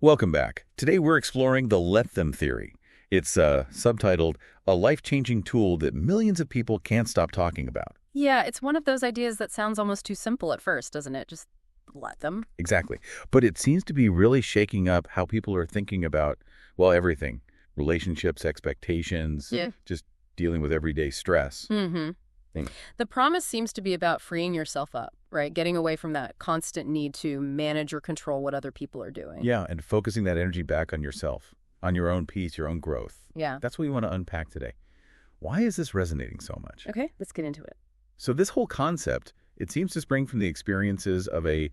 Welcome back. Today we're exploring the Let Them theory. It's subtitled, A Life-Changing Tool That Millions of People Can't Stop Talking About. Yeah, it's one of those ideas that sounds almost too simple at first, doesn't it? Just let them. Exactly. But it seems to be really shaking up how people are thinking about, well, everything. Relationships, expectations, Yeah. just dealing with everyday stress. Mm-hmm. Thing. The promise seems to be about freeing yourself up, right? Getting away from that constant need to manage or control what other people are doing. Yeah, and focusing that energy back on yourself, on your own peace, your own growth. Yeah. That's what we want to unpack today. Why is this resonating so much? Okay, let's get into it. So this whole concept, it seems to spring from the experiences of a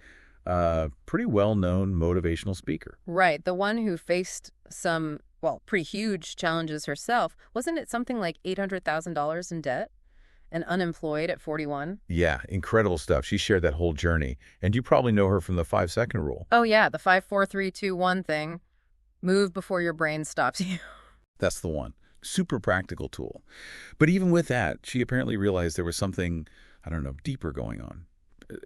pretty well-known motivational speaker. Right, the one who faced some, well, pretty huge challenges herself. Wasn't it something like $800,000 in debt? And unemployed at 41? Yeah, incredible stuff. She shared that whole journey. And you probably know her from the 5-second rule. Oh, yeah, the 5, 4, 3, 2, 1 thing. Move before your brain stops you. That's the one. Super practical tool. But even with that, she apparently realized there was something, I don't know, deeper going on,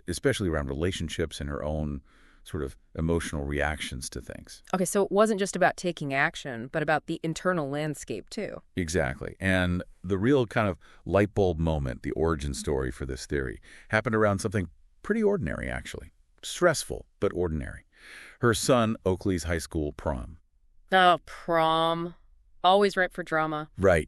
especially around relationships and her own sort of emotional reactions to things. Okay, so it wasn't just about taking action, but about the internal landscape, too. Exactly. And the real kind of light bulb moment, the origin story for this theory, happened around something pretty ordinary, actually. Stressful, but ordinary. Her son, Oakley's high school prom. Oh, prom. Always ripe for drama. Right.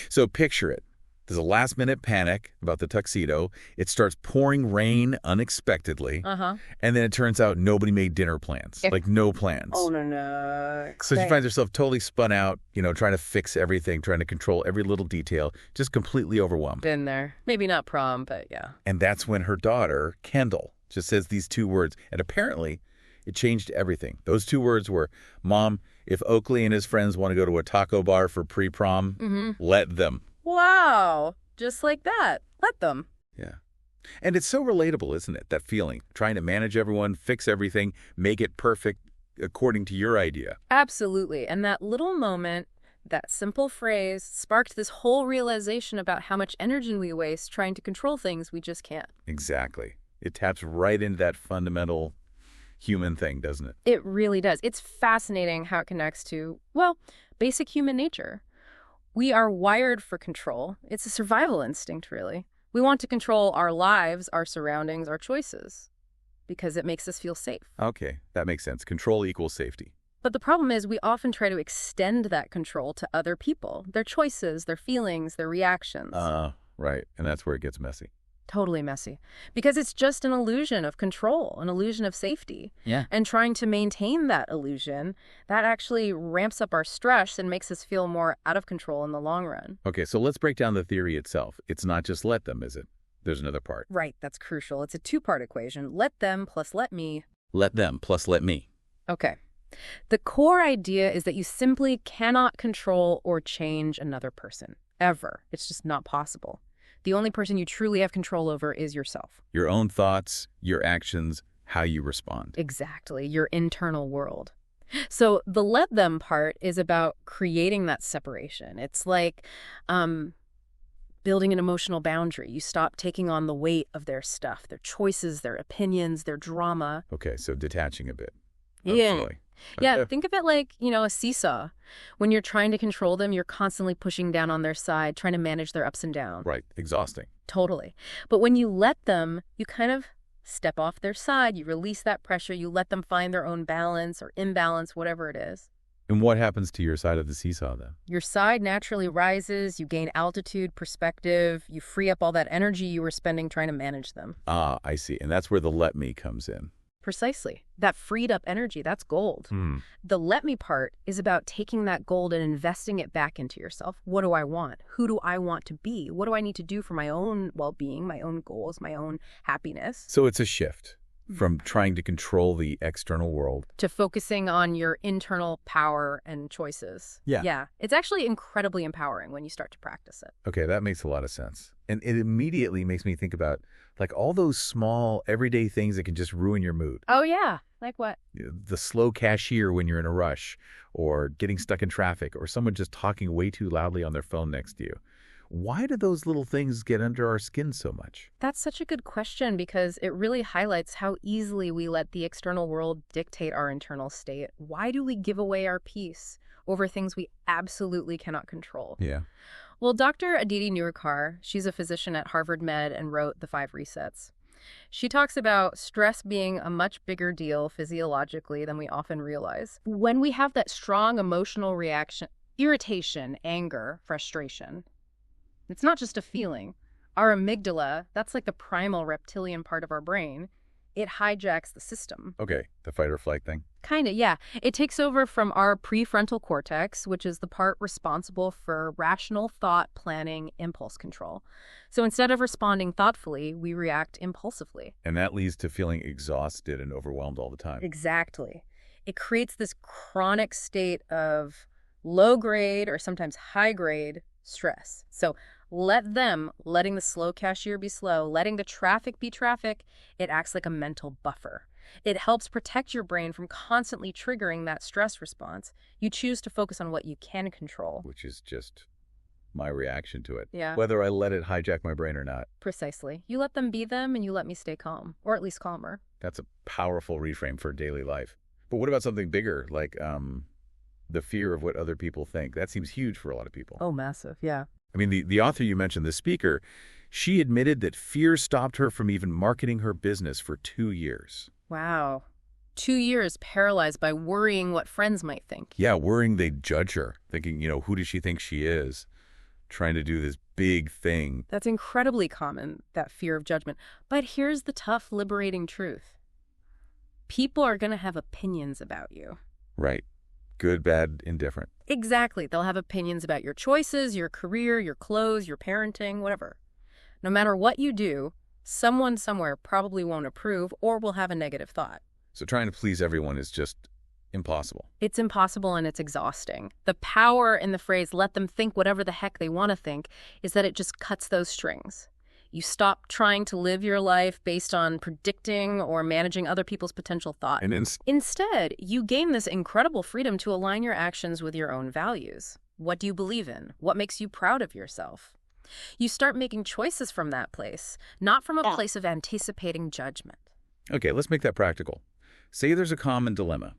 So picture it. There's a last-minute panic about the tuxedo. It starts pouring rain unexpectedly. Uh-huh. And then it turns out nobody made dinner plans. Like, no plans. Oh, no. So she finds herself totally spun out, trying to fix everything, trying to control every little detail, just completely overwhelmed. Been there. Maybe not prom, but yeah. And that's when her daughter, Kendall, just says these two words. And apparently, it changed everything. Those two words were, Mom, if Oakley and his friends want to go to a taco bar for pre-prom, let them. Wow. Just like that. Let them. Yeah. And it's so relatable, isn't it? That feeling. Trying to manage everyone, fix everything, make it perfect according to your idea. Absolutely. And that little moment, that simple phrase, sparked this whole realization about how much energy we waste trying to control things we just can't. Exactly. It taps right into that fundamental human thing, doesn't it? It really does. It's fascinating how it connects to, well, basic human nature. We are wired for control. It's a survival instinct, really. We want to control our lives, our surroundings, our choices, because it makes us feel safe. Okay, that makes sense. Control equals safety. But the problem is we often try to extend that control to other people, their choices, their feelings, their reactions. Right. And that's where it gets messy. Totally messy. Because it's just an illusion of control, an illusion of safety. Yeah. And trying to maintain that illusion, that actually ramps up our stress and makes us feel more out of control in the long run. Okay, so let's break down the theory itself. It's not just let them, is it? There's another part. Right, that's crucial. It's a two-part equation. Let them plus let me. Let them plus let me. Okay. The core idea is that you simply cannot control or change another person. Ever. It's just not possible. The only person you truly have control over is yourself. Your own thoughts, your actions, how you respond. Exactly, your internal world. So the let them part is about creating that separation. It's like building an emotional boundary. You stop taking on the weight of their stuff, their choices, their opinions, their drama. Okay, so detaching a bit. Yeah. Hopefully. Yeah, think of it like, a seesaw. When you're trying to control them, you're constantly pushing down on their side, trying to manage their ups and downs. Right, exhausting. Totally. But when you let them, you kind of step off their side, you release that pressure, you let them find their own balance or imbalance, whatever it is. And what happens to your side of the seesaw then? Your side naturally rises, you gain altitude, perspective, you free up all that energy you were spending trying to manage them. Ah, I see. And that's where the let me comes in. Precisely. That freed up energy, that's gold. The let me part is about taking that gold and investing it back into yourself. What do I want? Who do I want to be? What do I need to do for my own well-being, my own goals, my own happiness? So it's a shift from trying to control the external world to focusing on your internal power and choices. Yeah. Yeah. It's actually incredibly empowering when you start to practice it. Okay, that makes a lot of sense. And it immediately makes me think about like all those small everyday things that can just ruin your mood. Oh, yeah. Like what? The slow cashier when you're in a rush, or getting stuck in traffic, or someone just talking way too loudly on their phone next to you. Why do those little things get under our skin so much? That's such a good question because it really highlights how easily we let the external world dictate our internal state. Why do we give away our peace over things we absolutely cannot control? Yeah. Well, Dr. Aditi Nurkar, she's a physician at Harvard Med and wrote The 5 Resets. She talks about stress being a much bigger deal physiologically than we often realize. When we have that strong emotional reaction, irritation, anger, frustration, it's not just a feeling. Our amygdala, that's like the primal reptilian part of our brain, it hijacks the system. Okay, the fight or flight thing? Kind of, yeah. It takes over from our prefrontal cortex, which is the part responsible for rational thought, planning, impulse control. So instead of responding thoughtfully, we react impulsively. And that leads to feeling exhausted and overwhelmed all the time. Exactly. It creates this chronic state of low-grade or sometimes high-grade stress. So letting the slow cashier be slow, letting the traffic be traffic, it acts like a mental buffer. It helps protect your brain from constantly triggering that stress response. You choose to focus on what you can control. Which is just my reaction to it. Yeah. Whether I let it hijack my brain or not. Precisely. You let them be them and you let me stay calm, or at least calmer. That's a powerful reframe for daily life. But what about something bigger, like the fear of what other people think? That seems huge for a lot of people. Oh, massive, yeah. I mean, the author you mentioned, the speaker, she admitted that fear stopped her from even marketing her business for 2 years. Wow. 2 years paralyzed by worrying what friends might think. Yeah, worrying they'd judge her, thinking, who does she think she is? Trying to do this big thing. That's incredibly common, that fear of judgment. But here's the tough, liberating truth. People are going to have opinions about you. Right. Good, bad, indifferent. Exactly. They'll have opinions about your choices, your career, your clothes, your parenting, whatever. No matter what you do, someone somewhere probably won't approve or will have a negative thought. So trying to please everyone is just impossible. It's impossible and it's exhausting. The power in the phrase, let them think whatever the heck they want to think, is that it just cuts those strings. You stop trying to live your life based on predicting or managing other people's potential thought. And Instead, you gain this incredible freedom to align your actions with your own values. What do you believe in? What makes you proud of yourself? You start making choices from that place, not from a place of anticipating judgment. Okay, let's make that practical. Say there's a common dilemma.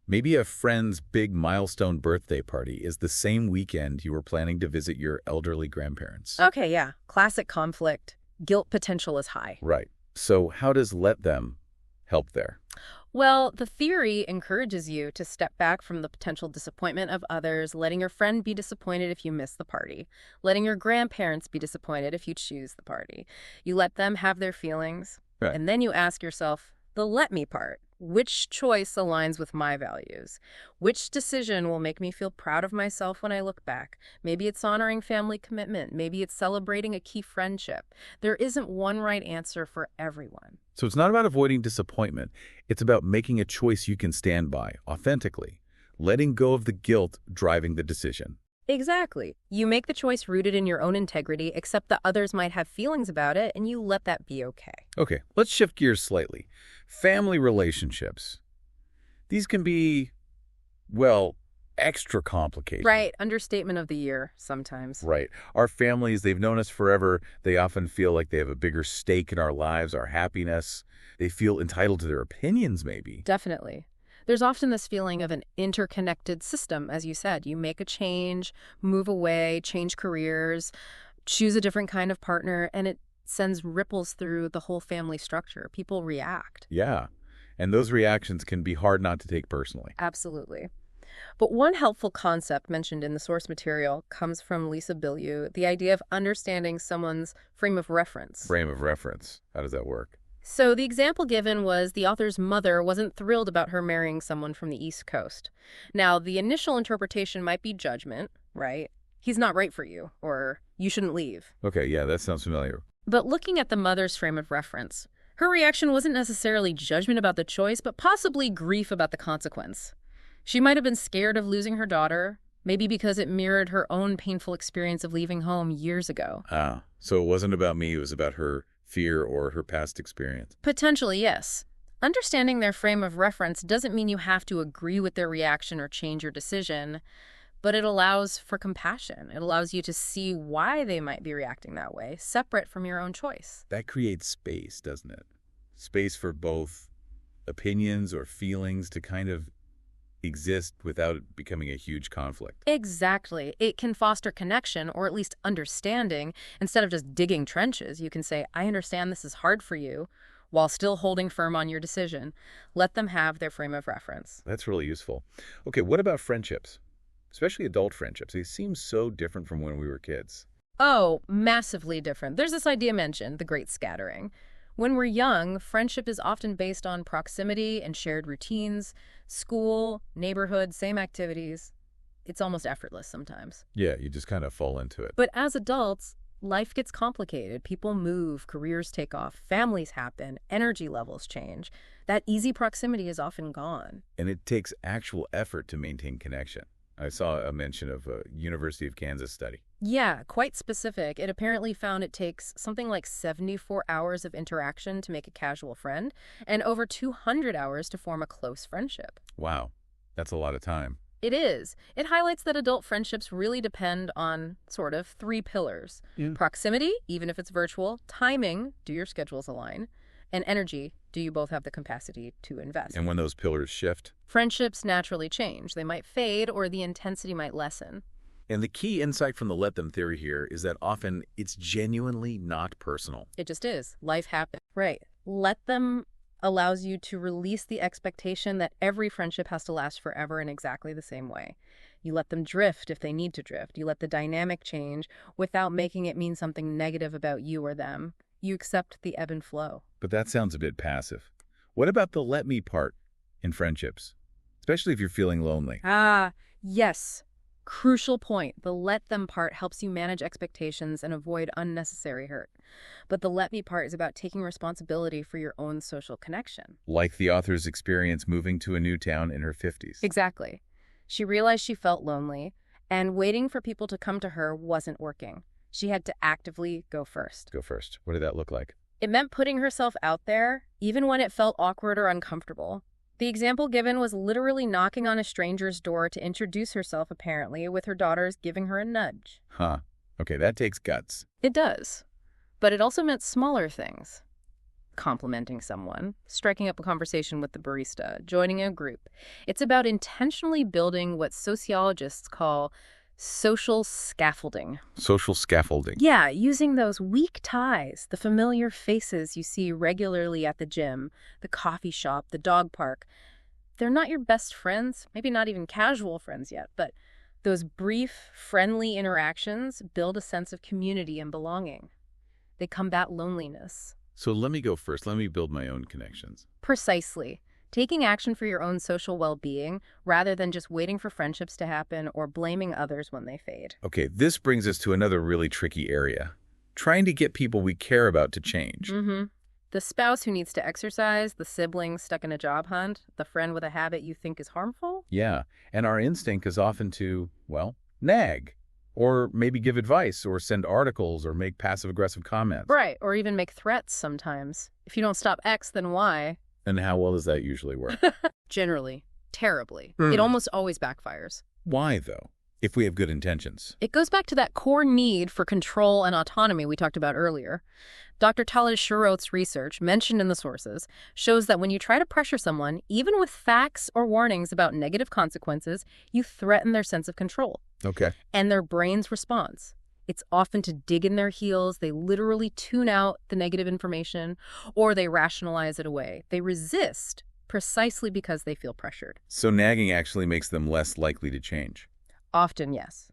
Maybe a friend's big milestone birthday party is the same weekend you were planning to visit your elderly grandparents. Okay, yeah. Classic conflict. Guilt potential is high. Right. So how does let them help there? Well, the theory encourages you to step back from the potential disappointment of others, letting your friend be disappointed if you miss the party, letting your grandparents be disappointed if you choose the party. You let them have their feelings, Right. and then you ask yourself the let me part. Which choice aligns with my values? Which decision will make me feel proud of myself when I look back? Maybe it's honoring family commitment. Maybe it's celebrating a key friendship. There isn't one right answer for everyone. So it's not about avoiding disappointment. It's about making a choice you can stand by, authentically, letting go of the guilt driving the decision. Exactly. You make the choice rooted in your own integrity, except that others might have feelings about it, and you let that be okay. Okay, let's shift gears slightly. Family relationships. These can be, well, extra complicated. Right. Understatement of the year sometimes. Right. Our families, they've known us forever. They often feel like they have a bigger stake in our lives, our happiness. They feel entitled to their opinions, maybe. Definitely. There's often this feeling of an interconnected system, as you said. You make a change, move away, change careers, choose a different kind of partner, and it sends ripples through the whole family structure. People react. Yeah. And those reactions can be hard not to take personally. Absolutely. But one helpful concept mentioned in the source material comes from Lisa Bilyeu, the idea of understanding someone's frame of reference. Frame of reference. How does that work? So the example given was the author's mother wasn't thrilled about her marrying someone from the East Coast. Now, the initial interpretation might be judgment, right? He's not right for you, or you shouldn't leave. Okay, yeah, that sounds familiar. But looking at the mother's frame of reference, her reaction wasn't necessarily judgment about the choice, but possibly grief about the consequence. She might have been scared of losing her daughter, maybe because it mirrored her own painful experience of leaving home years ago. Ah, so it wasn't about me, it was about her fear or her past experience. Potentially, yes. Understanding their frame of reference doesn't mean you have to agree with their reaction or change your decision, but it allows for compassion. It allows you to see why they might be reacting that way, separate from your own choice. That creates space, doesn't it? Space for both opinions or feelings to kind of exist without it becoming a huge conflict. Exactly. It can foster connection, or at least understanding. Instead of just digging trenches, you can say, I understand this is hard for you, while still holding firm on your decision. Let them have their frame of reference. That's really useful. Okay, what about friendships? Especially adult friendships. They seem so different from when we were kids. Oh, massively different. There's this idea mentioned, the great scattering. When we're young, friendship is often based on proximity and shared routines, school, neighborhood, same activities. It's almost effortless sometimes. Yeah, you just kind of fall into it. But as adults, life gets complicated. People move, careers take off, families happen, energy levels change. That easy proximity is often gone. And it takes actual effort to maintain connection. I saw a mention of a University of Kansas study. Yeah, quite specific. It apparently found it takes something like 74 hours of interaction to make a casual friend and over 200 hours to form a close friendship. Wow, that's a lot of time. It is. It highlights that adult friendships really depend on sort of three pillars. Yeah. Proximity, even if it's virtual, timing, do your schedules align, and energy, do you both have the capacity to invest? And when those pillars shift? Friendships naturally change. They might fade or the intensity might lessen. And the key insight from the let them theory here is that often it's genuinely not personal. It just is. Life happens. Right. Let them allows you to release the expectation that every friendship has to last forever in exactly the same way. You let them drift if they need to drift. You let the dynamic change without making it mean something negative about you or them. You accept the ebb and flow. But that sounds a bit passive. What about the let me part in friendships? Especially if you're feeling lonely. Yes. Crucial point. The let them part helps you manage expectations and avoid unnecessary hurt. But the let me part is about taking responsibility for your own social connection. Like the author's experience moving to a new town in her 50s. Exactly. She realized she felt lonely, and waiting for people to come to her wasn't working. She had to actively go first. Go first. What did that look like? It meant putting herself out there, even when it felt awkward or uncomfortable. The example given was literally knocking on a stranger's door to introduce herself, apparently, with her daughters giving her a nudge. Huh. Okay, that takes guts. It does. But it also meant smaller things. Complimenting someone, striking up a conversation with the barista, joining a group. It's about intentionally building what sociologists call social scaffolding. Social scaffolding. Yeah, using those weak ties, the familiar faces you see regularly at the gym, the coffee shop, the dog park. They're not your best friends, maybe not even casual friends yet, but those brief, friendly interactions build a sense of community and belonging. They combat loneliness. So let me go first. Let me build my own connections. Precisely. Taking action for your own social well-being rather than just waiting for friendships to happen or blaming others when they fade. Okay, this brings us to another really tricky area. Trying to get people we care about to change. The spouse who needs to exercise, the sibling stuck in a job hunt, the friend with a habit you think is harmful. Yeah, and our instinct is often to, well, nag. Or maybe give advice, or send articles, or make passive-aggressive comments. Right, or even make threats sometimes. If you don't stop X, then Y. And how well does that usually work? Generally. Terribly. It almost always backfires. Why, though, if we have good intentions? It goes back to that core need for control and autonomy we talked about earlier. Dr. Talid Sharot's research, mentioned in the sources, shows that when you try to pressure someone, even with facts or warnings about negative consequences, you threaten their sense of control. Okay. And their brain's response. It's often to dig in their heels. They literally tune out the negative information, or they rationalize it away. They resist precisely because they feel pressured. So nagging actually makes them less likely to change. Often, yes.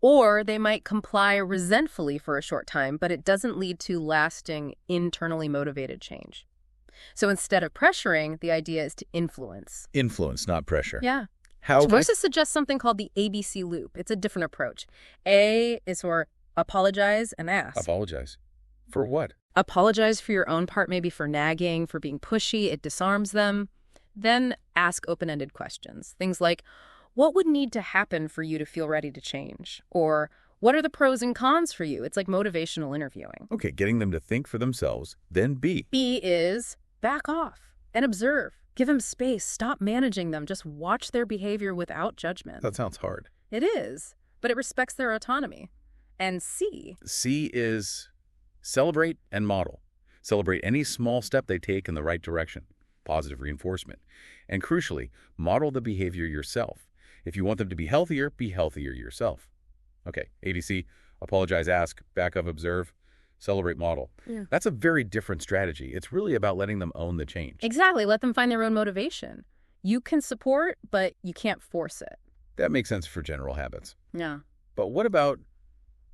Or they might comply resentfully for a short time, but it doesn't lead to lasting, internally motivated change. So instead of pressuring, the idea is to influence. Influence, not pressure. Yeah. How? Voices suggest something called the ABC loop. It's a different approach. A is for apologize and ask. Apologize. For what? Apologize for your own part, maybe for nagging, for being pushy. It disarms them. Then ask open-ended questions. Things like, what would need to happen for you to feel ready to change? Or what are the pros and cons for you? It's like motivational interviewing. Okay, getting them to think for themselves. Then B. B is back off and observe. Give them space. Stop managing them. Just watch their behavior without judgment. That sounds hard. It is, but it respects their autonomy. And C. C is celebrate and model. Celebrate any small step they take in the right direction. Positive reinforcement. And crucially, model the behavior yourself. If you want them to be healthier yourself. Okay, ABC, apologize, ask, back up, observe, celebrate, model. Yeah. That's a very different strategy. It's really about letting them own the change. Exactly. Let them find their own motivation. You can support, but you can't force it. That makes sense for general habits. Yeah. But what about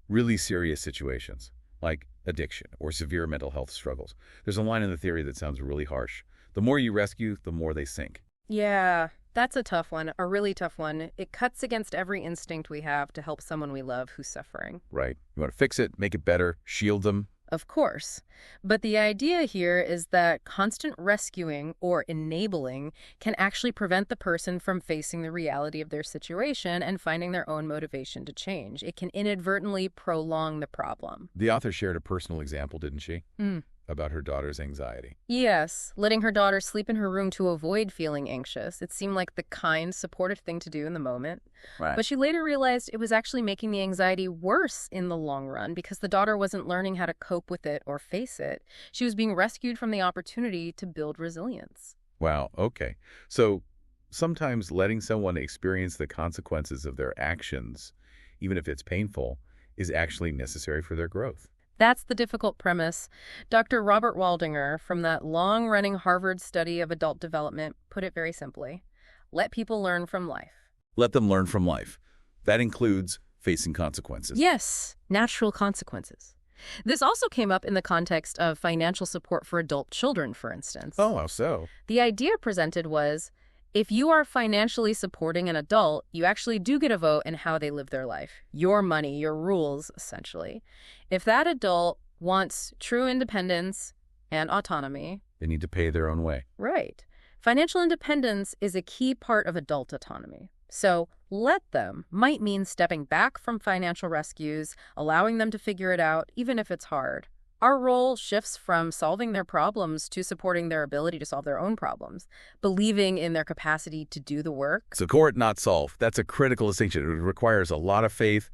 really serious situations, like addiction or severe mental health struggles? There's a line in the theory that sounds really harsh. The more you rescue, the more they sink. Yeah, that's a tough one, a really tough one. It cuts against every instinct we have to help someone we love who's suffering. Right. You want to fix it, make it better, shield them. Of course. But the idea here is that constant rescuing or enabling can actually prevent the person from facing the reality of their situation and finding their own motivation to change. It can inadvertently prolong the problem. The author shared a personal example, didn't she? Mm. About her daughter's anxiety. Yes, letting her daughter sleep in her room to avoid feeling anxious. It seemed like the kind, supportive thing to do in the moment. Right. But she later realized it was actually making the anxiety worse in the long run because the daughter wasn't learning how to cope with it or face it. She was being rescued from the opportunity to build resilience. Wow, okay. So sometimes letting someone experience the consequences of their actions, even if it's painful, is actually necessary for their growth. That's the difficult premise. Dr. Robert Waldinger, from that long-running Harvard study of adult development, put it very simply. Let people learn from life. Let them learn from life. That includes facing consequences. Yes, natural consequences. This also came up in the context of financial support for adult children, for instance. Oh, how so? The idea presented was, if you are financially supporting an adult, you actually do get a vote in how they live their life. Your money, your rules, essentially. If that adult wants true independence and autonomy... They need to pay their own way. Right. Financial independence is a key part of adult autonomy. So, let them might mean stepping back from financial rescues, allowing them to figure it out, even if it's hard. Our role shifts from solving their problems to supporting their ability to solve their own problems, believing in their capacity to do the work. Support, not solve. That's a critical distinction. It requires a lot of faith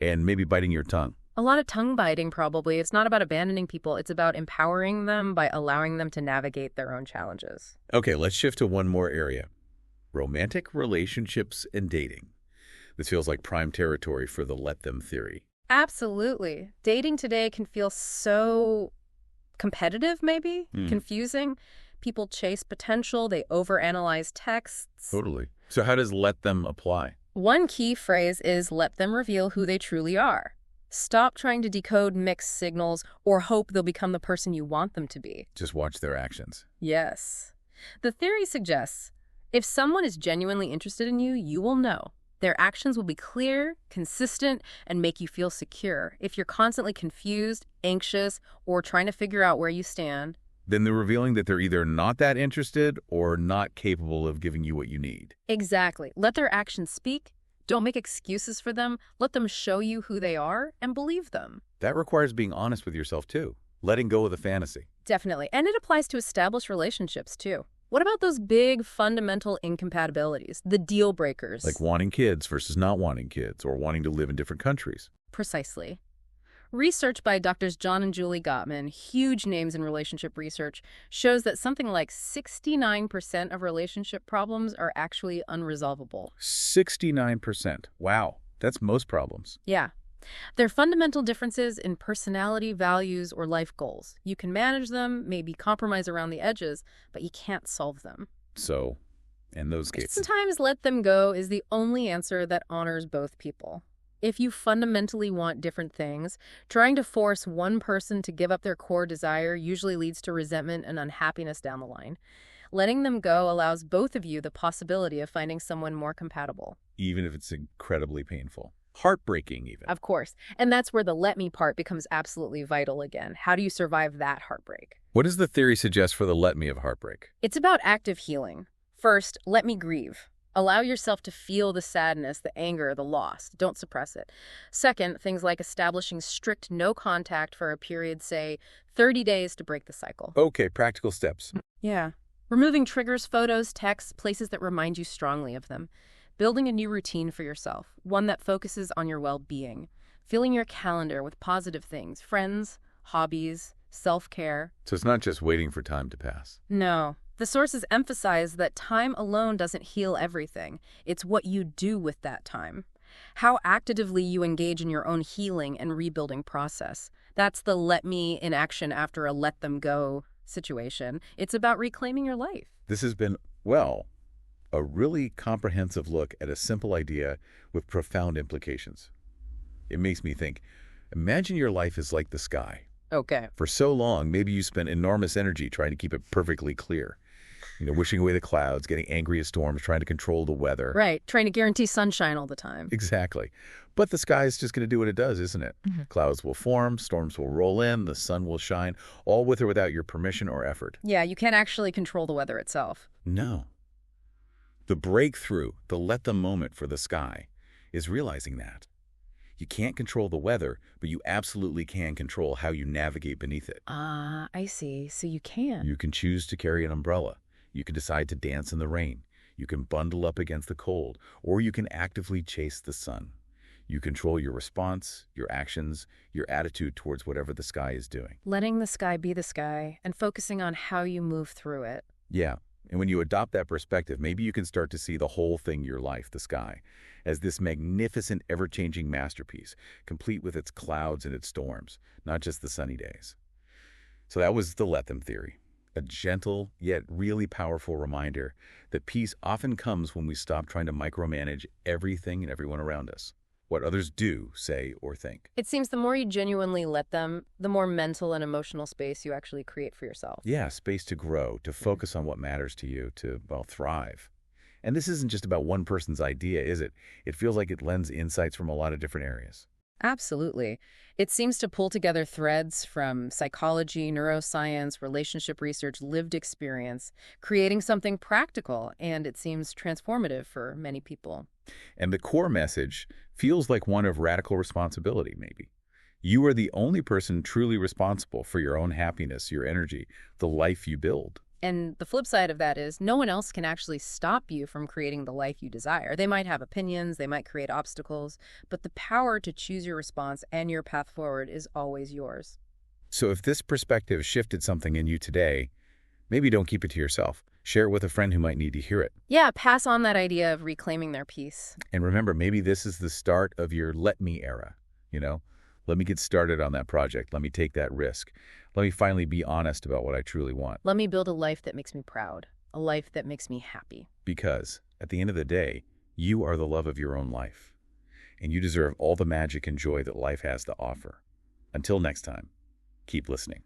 and maybe biting your tongue. A lot of tongue biting, probably. It's not about abandoning people. It's about empowering them by allowing them to navigate their own challenges. Okay, let's shift to one more area. Romantic relationships and dating. This feels like prime territory for the let them theory. Absolutely. Dating today can feel so competitive, maybe, confusing. People chase potential. They overanalyze texts. Totally. So how does let them apply? One key phrase is let them reveal who they truly are. Stop trying to decode mixed signals or hope they'll become the person you want them to be. Just watch their actions. Yes. The theory suggests if someone is genuinely interested in you, you will know. Their actions will be clear, consistent, and make you feel secure. If you're constantly confused, anxious, or trying to figure out where you stand, Then they're revealing that they're either not that interested or not capable of giving you what you need. exactly. Let their actions speak. Don't make excuses for them. Let them show you who they are and believe them. That requires being honest with yourself, too. Letting go of the fantasy. Definitely. And it applies to established relationships, too. What about those big fundamental incompatibilities, the deal breakers? Like wanting kids versus not wanting kids, or wanting to live in different countries. Precisely. Research by Drs. John and Julie Gottman, huge names in relationship research, shows that something like 69% of relationship problems are actually unresolvable. 69%. Wow. That's most problems. Yeah. They're fundamental differences in personality, values, or life goals. You can manage them, maybe compromise around the edges, but you can't solve them. So, in those cases. Sometimes let them go is the only answer that honors both people. If you fundamentally want different things, trying to force one person to give up their core desire usually leads to resentment and unhappiness down the line. Letting them go allows both of you the possibility of finding someone more compatible. Even if it's incredibly painful. Heartbreaking, even. Of course. And that's where the let me part becomes absolutely vital again. How do you survive that heartbreak? What does the theory suggest for the let me of heartbreak? It's about active healing. First, let me grieve. Allow yourself to feel the sadness, the anger, the loss. Don't suppress it. Second, things like establishing strict no contact for a period, say, 30 days to break the cycle. Okay, practical steps. Yeah. Removing triggers, photos, texts, places that remind you strongly of them. Building a new routine for yourself, one that focuses on your well-being. Filling your calendar with positive things, friends, hobbies, self-care. So it's not just waiting for time to pass. No. The sources emphasize that time alone doesn't heal everything. It's what you do with that time. How actively you engage in your own healing and rebuilding process. That's the let me in action after a let them go situation. It's about reclaiming your life. This has been, well, a really comprehensive look at a simple idea with profound implications. It makes me think, imagine your life is like the sky. Okay. For so long, maybe you spent enormous energy trying to keep it perfectly clear. Wishing away the clouds, getting angry at storms, trying to control the weather. Right, trying to guarantee sunshine all the time. Exactly. But the sky is just going to do what it does, isn't it? Clouds will form, storms will roll in, the sun will shine, all with or without your permission or effort. Yeah, you can't actually control the weather itself. No. The breakthrough, the let them moment for the sky, is realizing that. You can't control the weather, but you absolutely can control how you navigate beneath it. Ah, I see. So you can. You can choose to carry an umbrella. You can decide to dance in the rain. You can bundle up against the cold, or you can actively chase the sun. You control your response, your actions, your attitude towards whatever the sky is doing. Letting the sky be the sky and focusing on how you move through it. Yeah, and when you adopt that perspective, maybe you can start to see the whole thing, your life, the sky, as this magnificent, ever-changing masterpiece, complete with its clouds and its storms, not just the sunny days. So that was the let them theory. A gentle, yet really powerful reminder that peace often comes when we stop trying to micromanage everything and everyone around us, what others do, say, or think. It seems the more you genuinely let them, the more mental and emotional space you actually create for yourself. Yeah, space to grow, to focus on what matters to you, to, well, thrive. And this isn't just about one person's idea, is it? It feels like it lends insights from a lot of different areas. Absolutely. It seems to pull together threads from psychology, neuroscience, relationship research, lived experience, creating something practical, and it seems transformative for many people. And the core message feels like one of radical responsibility, maybe. You are the only person truly responsible for your own happiness, your energy, the life you build. And the flip side of that is no one else can actually stop you from creating the life you desire. They might have opinions, they might create obstacles, but the power to choose your response and your path forward is always yours. So if this perspective shifted something in you today, maybe don't keep it to yourself. Share it with a friend who might need to hear it. Yeah, pass on that idea of reclaiming their peace. And remember, maybe this is the start of your let me era. Let me get started on that project. Let me take that risk. Let me finally be honest about what I truly want. Let me build a life that makes me proud, a life that makes me happy. Because at the end of the day, you are the love of your own life. And you deserve all the magic and joy that life has to offer. Until next time, keep listening.